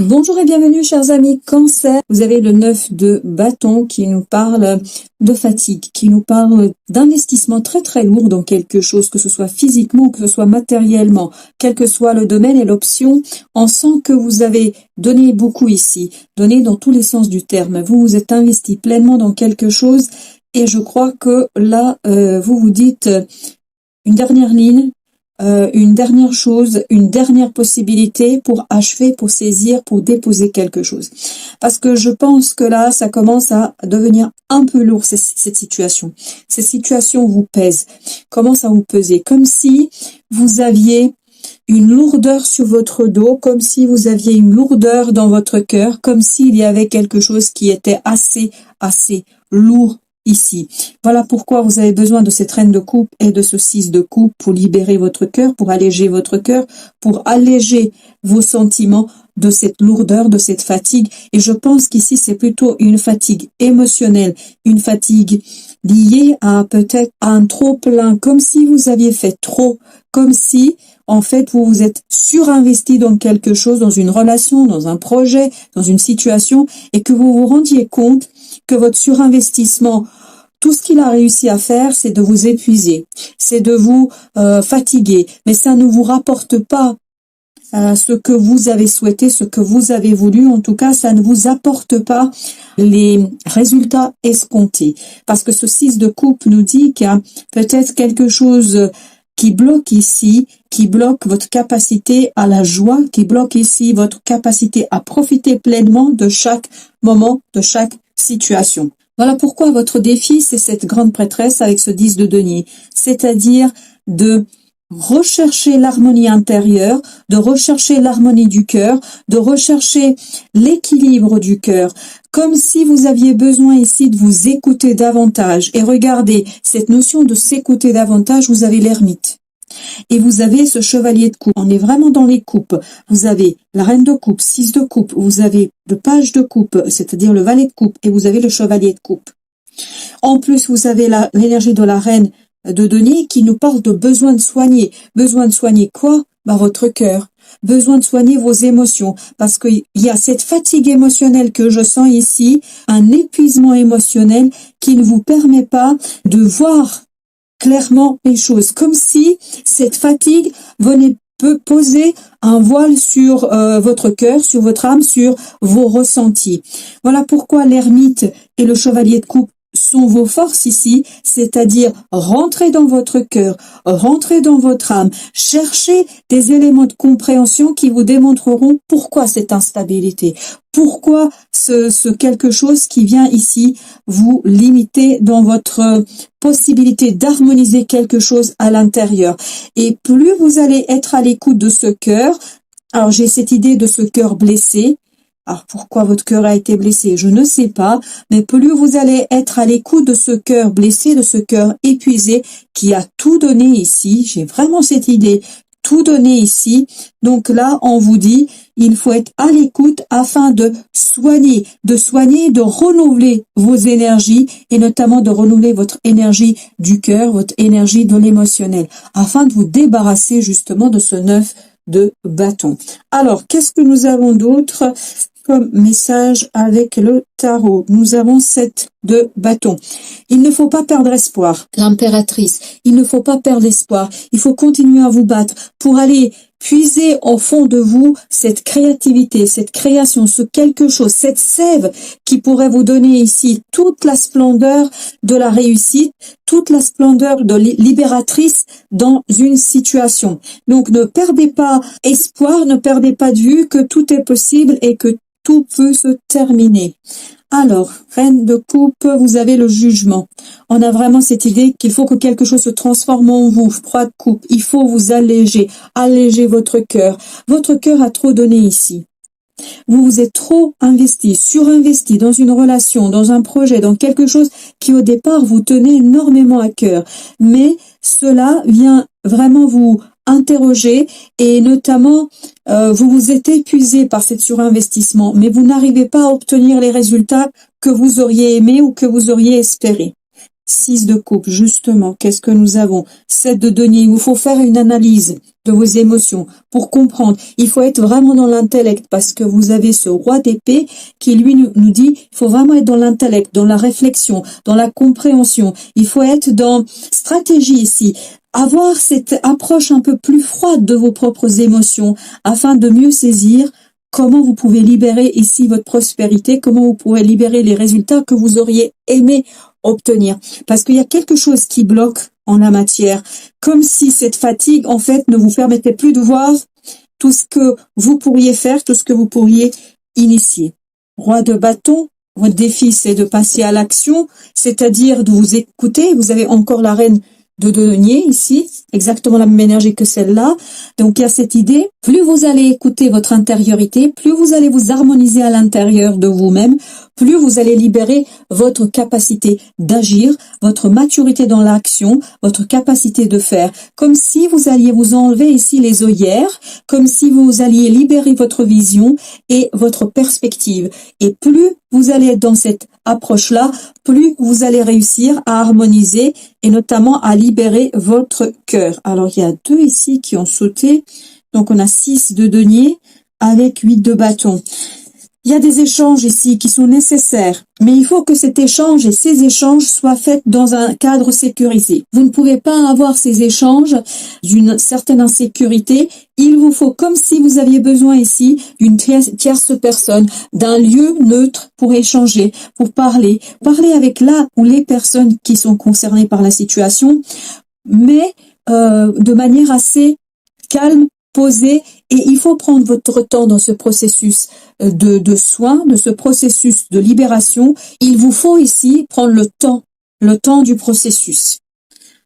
Bonjour et bienvenue chers amis Cancer. Vous avez le 9 de bâton qui nous parle de fatigue, qui nous parle d'investissement très très lourd dans quelque chose, que ce soit physiquement ou que ce soit matériellement, quel que soit le domaine et l'option. On sent que vous avez donné beaucoup ici, donné dans tous les sens du terme. Vous vous êtes investi pleinement dans quelque chose et je crois que là, vous vous dites une dernière ligne. Une dernière chose, une dernière possibilité pour achever, pour saisir, pour déposer quelque chose. Parce que je pense que là, ça commence à devenir un peu lourd, cette situation. Cette situation vous pèse, commence à vous peser, comme si vous aviez une lourdeur sur votre dos, comme si vous aviez une lourdeur dans votre cœur, comme s'il y avait quelque chose qui était assez lourd ici. Voilà pourquoi vous avez besoin de cette reine de coupe et de ce 6 de coupe pour libérer votre cœur, pour alléger votre cœur, pour alléger vos sentiments de cette lourdeur, de cette fatigue. Et je pense qu'ici, c'est plutôt une fatigue émotionnelle, une fatigue liée à peut-être un trop plein, comme si vous aviez fait trop, comme si en fait, vous vous êtes surinvesti dans quelque chose, dans une relation, dans un projet, dans une situation, et que vous vous rendiez compte que votre surinvestissement, tout ce qu'il a réussi à faire, c'est de vous épuiser, c'est de vous fatiguer, mais ça ne vous rapporte pas ce que vous avez souhaité, ce que vous avez voulu. En tout cas, ça ne vous apporte pas les résultats escomptés. Parce que ce 6 de coupe nous dit qu'il y a peut-être quelque chose qui bloque ici, qui bloque votre capacité à la joie, qui bloque ici votre capacité à profiter pleinement de chaque moment, de chaque situation. Voilà pourquoi votre défi, c'est cette grande prêtresse avec ce 10 de denier, c'est-à-dire de rechercher l'harmonie intérieure, de rechercher l'harmonie du cœur, de rechercher l'équilibre du cœur, comme si vous aviez besoin ici de vous écouter davantage. Et regardez, cette notion de s'écouter davantage, vous avez l'ermite. Et vous avez ce chevalier de coupe. On est vraiment dans les coupes. Vous avez la reine de coupe, 6 de coupe, vous avez le page de coupe, c'est-à-dire le valet de coupe, et vous avez le chevalier de coupe. En plus, vous avez l'énergie de la reine de denier qui nous parle de besoin de soigner. Besoin de soigner quoi? Votre cœur. Besoin de soigner vos émotions. Parce qu'il y a cette fatigue émotionnelle que je sens ici, un épuisement émotionnel qui ne vous permet pas de voir clairement les choses. Comme si cette fatigue venait poser un voile sur votre cœur, sur votre âme, sur vos ressentis. Voilà pourquoi l'ermite et le chevalier de coupe sont vos forces ici, c'est-à-dire rentrer dans votre cœur, rentrer dans votre âme, chercher des éléments de compréhension qui vous démontreront pourquoi cette instabilité, pourquoi ce quelque chose qui vient ici vous limiter dans votre possibilité d'harmoniser quelque chose à l'intérieur. Et plus vous allez être à l'écoute de ce cœur, alors j'ai cette idée de ce cœur blessé. Alors pourquoi votre cœur a été blessé, je ne sais pas, mais plus vous allez être à l'écoute de ce cœur blessé, de ce cœur épuisé, qui a tout donné ici, j'ai vraiment cette idée, tout donné ici. Donc là, on vous dit, il faut être à l'écoute afin de soigner, de renouveler vos énergies et notamment de renouveler votre énergie du cœur, votre énergie de l'émotionnel, afin de vous débarrasser justement de ce 9 de bâton. Alors, qu'est-ce que nous avons d'autre comme message avec le tarot? Nous avons 7 de bâton. Il ne faut pas perdre espoir, l'impératrice. Il ne faut pas perdre espoir. Il faut continuer à vous battre pour aller puiser au fond de vous cette créativité, cette création, ce quelque chose, cette sève qui pourrait vous donner ici toute la splendeur de la réussite, toute la splendeur de libératrice dans une situation. Donc ne perdez pas espoir, ne perdez pas de vue que tout est possible et que tout peut se terminer. Alors, reine de coupe, vous avez le jugement. On a vraiment cette idée qu'il faut que quelque chose se transforme en vous. 3 de coupe, il faut vous alléger votre cœur. Votre cœur a trop donné ici. Vous vous êtes trop investi, surinvesti dans une relation, dans un projet, dans quelque chose qui au départ vous tenait énormément à cœur. Mais cela vient vraiment vous interroger et notamment vous vous êtes épuisé par cet surinvestissement, mais vous n'arrivez pas à obtenir les résultats que vous auriez aimé ou que vous auriez espéré. 6 de coupe, justement, qu'est-ce que nous avons? 7 de denier, il vous faut faire une analyse de vos émotions pour comprendre. Il faut être vraiment dans l'intellect parce que vous avez ce roi d'épée qui, lui, nous dit, il faut vraiment être dans l'intellect, dans la réflexion, dans la compréhension. Il faut être dans stratégie ici. Avoir cette approche un peu plus froide de vos propres émotions afin de mieux saisir comment vous pouvez libérer ici votre prospérité, comment vous pouvez libérer les résultats que vous auriez aimé obtenir. Parce qu'il y a quelque chose qui bloque en la matière, comme si cette fatigue, en fait, ne vous permettait plus de voir tout ce que vous pourriez faire, tout ce que vous pourriez initier. Roi de bâton, votre défi, c'est de passer à l'action, c'est-à-dire de vous écouter. Vous avez encore la reine de denier ici, exactement la même énergie que celle-là. Donc il y a cette idée, plus vous allez écouter votre intériorité, plus vous allez vous harmoniser à l'intérieur de vous-même, plus vous allez libérer votre capacité d'agir, votre maturité dans l'action, votre capacité de faire, comme si vous alliez vous enlever ici les œillères, comme si vous alliez libérer votre vision et votre perspective. Et plus vous allez être dans cette approche-là, plus vous allez réussir à harmoniser et notamment à libérer votre cœur. Alors, il y a 2 ici qui ont sauté. Donc, on a 6 de denier avec 8 de bâton. Il y a des échanges ici qui sont nécessaires, mais il faut que cet échange et ces échanges soient faits dans un cadre sécurisé. Vous ne pouvez pas avoir ces échanges d'une certaine insécurité. Il vous faut, comme si vous aviez besoin ici d'une tierce personne, d'un lieu neutre pour échanger, pour parler avec la ou les personnes qui sont concernées par la situation, mais de manière assez calme, posée, et il faut prendre votre temps dans ce processus de soin, de ce processus de libération. Il vous faut ici prendre le temps du processus.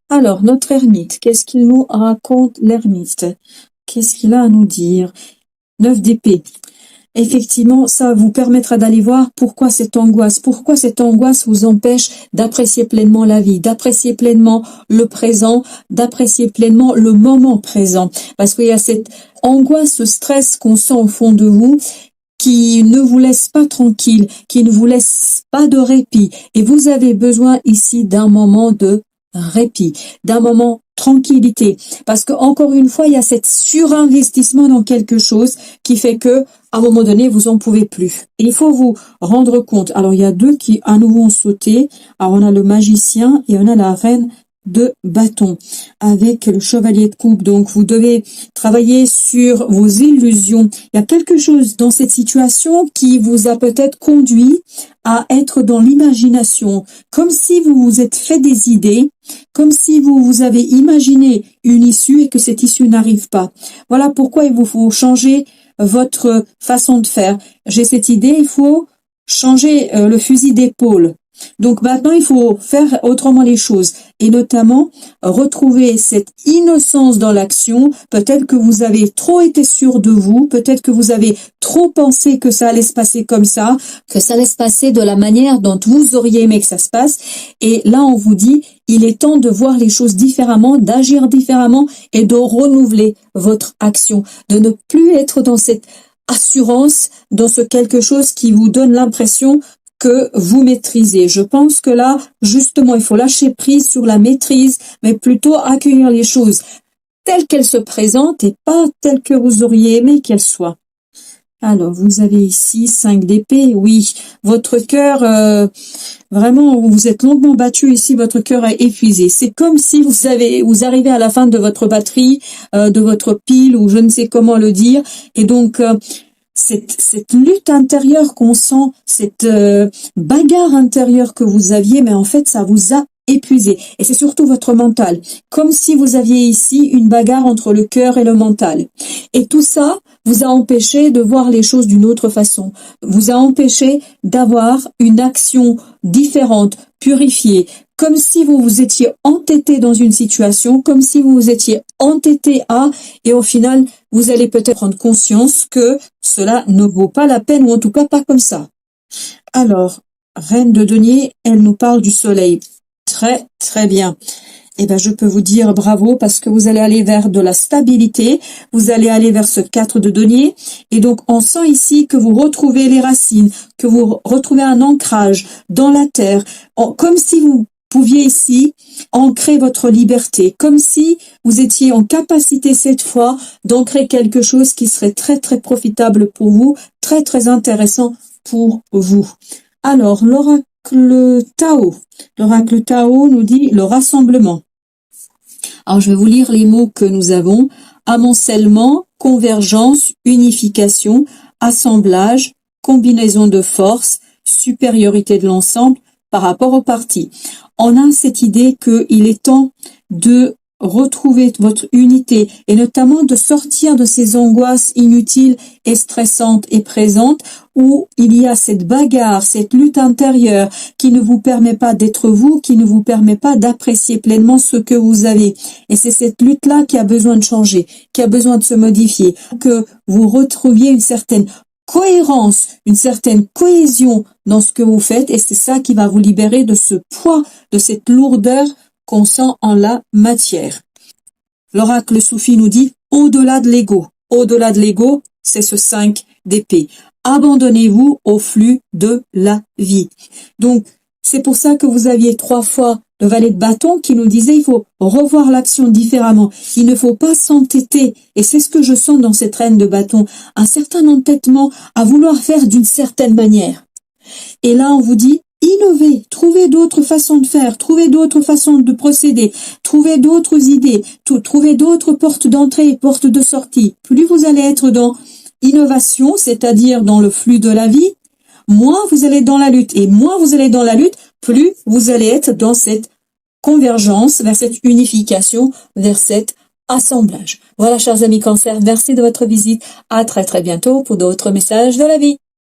Alors, notre ermite, qu'est-ce qu'il nous raconte l'ermite? Qu'est-ce qu'il a à nous dire? 9 d'épée. Effectivement, ça vous permettra d'aller voir pourquoi cette angoisse vous empêche d'apprécier pleinement la vie, d'apprécier pleinement le présent, d'apprécier pleinement le moment présent. Parce qu'il y a cette angoisse, ce stress qu'on sent au fond de vous qui ne vous laisse pas tranquille, qui ne vous laisse pas de répit. Et vous avez besoin ici d'un moment de répit, d'un moment tranquillité, parce que encore une fois, il y a cet surinvestissement dans quelque chose qui fait que à un moment donné, vous en pouvez plus. Et il faut vous rendre compte. Alors, il y a 2 qui à nouveau ont sauté. Alors, on a le magicien et on a la reine de bâton avec le chevalier de coupe. Donc, vous devez travailler sur vos illusions. Il y a quelque chose dans cette situation qui vous a peut-être conduit à être dans l'imagination, comme si vous vous êtes fait des idées, comme si vous avez imaginé une issue et que cette issue n'arrive pas. Voilà pourquoi il vous faut changer votre façon de faire. J'ai cette idée, il faut changer le fusil d'épaule. Donc maintenant, il faut faire autrement les choses et notamment retrouver cette innocence dans l'action. Peut-être que vous avez trop été sûr de vous, peut-être que vous avez trop pensé que ça allait se passer comme ça, que ça allait se passer de la manière dont vous auriez aimé que ça se passe. Et là, on vous dit, il est temps de voir les choses différemment, d'agir différemment et de renouveler votre action, de ne plus être dans cette assurance, dans ce quelque chose qui vous donne l'impression que vous maîtrisez. Je pense que là, justement, il faut lâcher prise sur la maîtrise, mais plutôt accueillir les choses telles qu'elles se présentent et pas telles que vous auriez aimé qu'elles soient. Alors, vous avez ici 5 d'épée. Oui, votre cœur, vraiment, vous êtes longuement battu ici, votre cœur est épuisé. C'est comme si vous arrivez à la fin de votre batterie, de votre pile, ou je ne sais comment le dire, et donc cette lutte intérieure qu'on sent, cette bagarre intérieure que vous aviez, mais en fait, ça vous a épuisé. Et c'est surtout votre mental. Comme si vous aviez ici une bagarre entre le cœur et le mental. Et tout ça vous a empêché de voir les choses d'une autre façon. Vous a empêché d'avoir une action différente, purifiée. Comme si vous vous étiez entêté dans une situation, comme si vous vous étiez entêté et au final, vous allez peut-être prendre conscience que cela ne vaut pas la peine, ou en tout cas pas comme ça. Alors, reine de denier, elle nous parle du soleil. Très, très bien. Eh ben, je peux vous dire bravo parce que vous allez aller vers de la stabilité, vous allez aller vers ce 4 de denier. Et donc, on sent ici que vous retrouvez les racines, que vous retrouvez un ancrage dans la terre, comme si vous pouviez ici ancrer votre liberté, comme si vous étiez en capacité cette fois d'ancrer quelque chose qui serait très très profitable pour vous, très très intéressant pour vous. Alors, l'oracle Tao. L'oracle Tao nous dit le rassemblement. Alors, je vais vous lire les mots que nous avons. Amoncellement, convergence, unification, assemblage, combinaison de forces, supériorité de l'ensemble par rapport aux parties. On a cette idée qu'il est temps de retrouver votre unité et notamment de sortir de ces angoisses inutiles et stressantes et présentes où il y a cette bagarre, cette lutte intérieure qui ne vous permet pas d'être vous, qui ne vous permet pas d'apprécier pleinement ce que vous avez. Et c'est cette lutte-là qui a besoin de changer, qui a besoin de se modifier, que vous retrouviez une certaine cohérence, une certaine cohésion dans ce que vous faites et c'est ça qui va vous libérer de ce poids, de cette lourdeur qu'on sent en la matière. L'oracle soufi nous dit au-delà de l'ego. Au-delà de l'ego, c'est ce 5 d'épée. Abandonnez-vous au flux de la vie. Donc, c'est pour ça que vous aviez 3 fois le valet de bâton qui nous disait il faut revoir l'action différemment. Il ne faut pas s'entêter. Et c'est ce que je sens dans cette reine de bâton. Un certain entêtement à vouloir faire d'une certaine manière. Et là, on vous dit innovez, trouvez d'autres façons de faire, trouvez d'autres façons de procéder, trouvez d'autres idées, trouvez d'autres portes d'entrée et portes de sortie. Plus vous allez être dans innovation, c'est-à-dire dans le flux de la vie, moins vous allez dans la lutte. Et moins vous allez dans la lutte, plus vous allez être dans cette convergence, vers cette unification, vers cet assemblage. Voilà, chers amis Cancer, merci de votre visite. À très très bientôt pour d'autres messages de la vie.